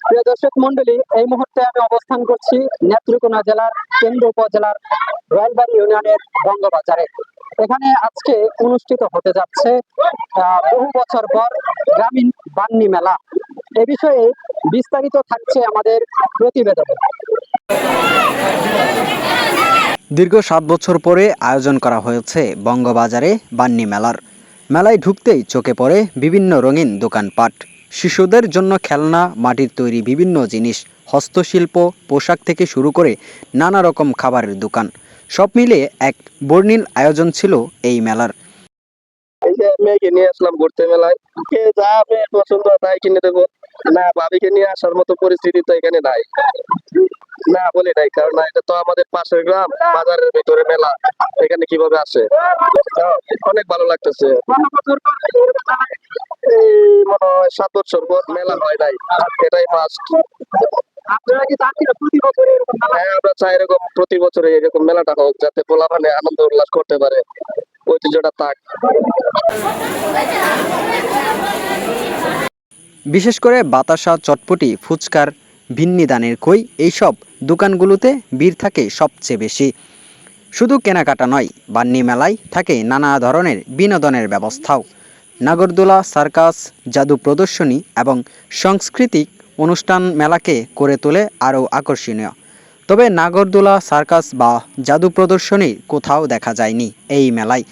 প্রিয় দর্শক মন্ডলী, এই মুহূর্তে আমি অবস্থান করছি নেত্রকোনা জেলার কেন্দ্র উপজেলার রয়্যালবাড়ি ইউনিয়নের বঙ্গবাজারে। এখানে আজকে অনুষ্ঠিত হতে যাচ্ছে বহু বছর পর গ্রামীণ বান্নি মেলা। এ বিষয়ে বিস্তারিত থাকছে আমাদের প্রতিবেদনে। দীর্ঘ ৭ বছর পরে আয়োজন করা হয়েছে বঙ্গবাজারে বান্নি মেলার। মেলায় ঢুকতেই চোখে পড়ে বিভিন্ন রঙিন দোকানপাট, শিশুদের জন্য খেলনা, মাটির তৈরি বিভিন্ন জিনিস, হস্তশিল্প, পোশাক থেকে শুরু করে নানা রকম খাবারের দোকান। সব মিলিয়ে এক বর্ণিল আয়োজন ছিল এই মেলার। এই যে মেয়েকে নিয়ে আসলাম ঘুরতে মেলায়, কে যা মেয়ের পছন্দ তাই কিনে দেবো। না, ভাবিকে নিয়ে আসার মতো পরিস্থিতি তো এখানে নাই। না বলি নাই, কারণ এটা তো আমাদের পাশের গ্রাম, বাজারের ভিতরে মেলা, এখানে কিভাবে আসে। অনেক ভালো লাগতেছে। এই মনে হয় 7 বছর পর মেলা হয় নাই, এটাই ফার্স্ট। আপনারা কি চাচ্ছেন প্রতি বছর এরকম মেলা? হ্যাঁ, আমরা চাই এরকম প্রতি বছরে এরকম মেলাটা হোক, যাতে পোলা মানে আনন্দ উল্লাস করতে পারে, ঐতিহ্যটা থাক। বিশেষ করে বাতাসা, চটপটি, ফুচকার, ভিন্নি দানের কই এইসব দোকানগুলোতে ভিড় থাকে সবচেয়ে বেশি। শুধু কেনাকাটা নয়, বান্নি মেলায় থাকে নানা ধরনের বিনোদনের ব্যবস্থাও। নাগরদোলা, সার্কাস, জাদু প্রদর্শনী এবং সাংস্কৃতিক অনুষ্ঠান মেলাকে করে তোলে আরও আকর্ষণীয়। তবে নাগরদোলা, সার্কাস বা জাদু প্রদর্শনী কোথাও দেখা যায়নি এই মেলায়।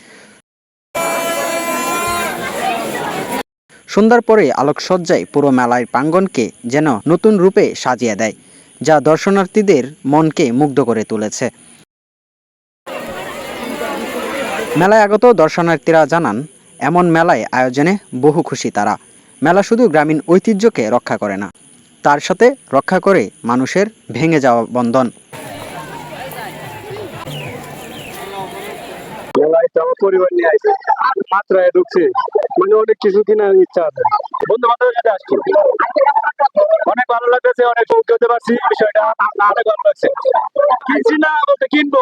সন্ধ্যার পরে আলোকসজ্জায় পুরো মেলার প্রাঙ্গণকে যেন নতুন রূপে সাজিয়ে দেয়, যা দর্শনার্থীদের মনকে মুগ্ধ করে তুলেছে। মেলায় আগত দর্শনার্থীরা জানান, এমন মেলায় আয়োজনে বহু খুশি তারা। মেলা শুধু গ্রামীণ ঐতিহ্যকে রক্ষা করে না, তার সাথে রক্ষা করে মানুষের ভেঙে যাওয়া বন্ধন। মেলায় তো আমার পরিবার নিয়ে আসছে, মাত্রায় ঢুকছি, মানে অনেক কিছু কেনার ইচ্ছা আছে। বন্ধু বান্ধবের সাথে আসছি, অনেক ভালো লাগতেছে, অনেক উপভোগ করতে পারছি বিষয়টা, অনেক ভালো লাগছে। কিনছি না বলতে কিনবো,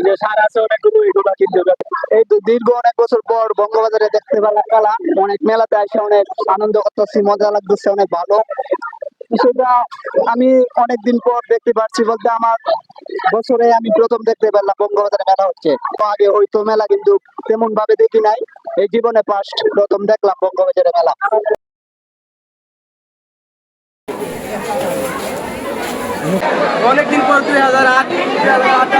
যে সার আছে অনেকগুলো, এগুলো কিনতে হবে। এই তো দীর্ঘ অনেক বছর পর বঙ্গবাজারে দেখতে পেলাম মেলা। অনেক মেলাতে এসে অনেক আনন্দ করতেছি, মজা লাগতেছে, অনেক ভালো বিষয়টা। আমি অনেকদিন পর দেখতে পাচ্ছি বলতে আমার বছরে আমি প্রথম দেখতে পেলাম বঙ্গবাজারে মেলা হচ্ছে। তো আগে হয়তো মেলা কিন্তু তেমন ভাবে দেখি নাই, এই জীবনে ফার্স্ট প্রথম দেখলাম বঙ্গবাজারে মেলা। অনেকদিন পর 2008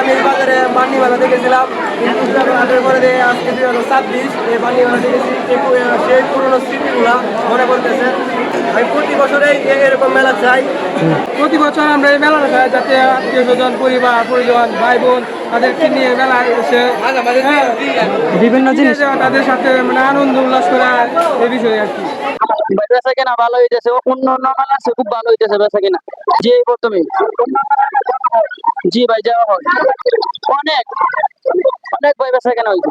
আমি এই বাজারে বান্নি মেলা দেখেছিলাম, কিন্তু 2008-এর পরে আজকে 2026 এই বান্নি মেলা দেখেছি। সেই পুরোনো স্মৃতিগুলা মনে পড়তেছে। আমি প্রতি বছরেই এরকম মেলা চাই। প্রতি বছর আমরা এই মেলা চাই, যাতে আত্মীয় স্বজন, পরিবার পরিজন, ভাই বোন তাদেরকে নিয়ে মেলা এসে বিভিন্ন জিনিস তাদের সাথে মানে আনন্দ উল্লাস করা, এই বিষয়ে আর কি। বেচা কেনা ভালো হইতেছে, অন্য অন্য মেলা আছে খুব ভালো হইতেছে বেচা কেনা। জি প্রথমে জি ভাই যাওয়া হয়, অনেক অনেক ভাই বেচা কেনা হইছে।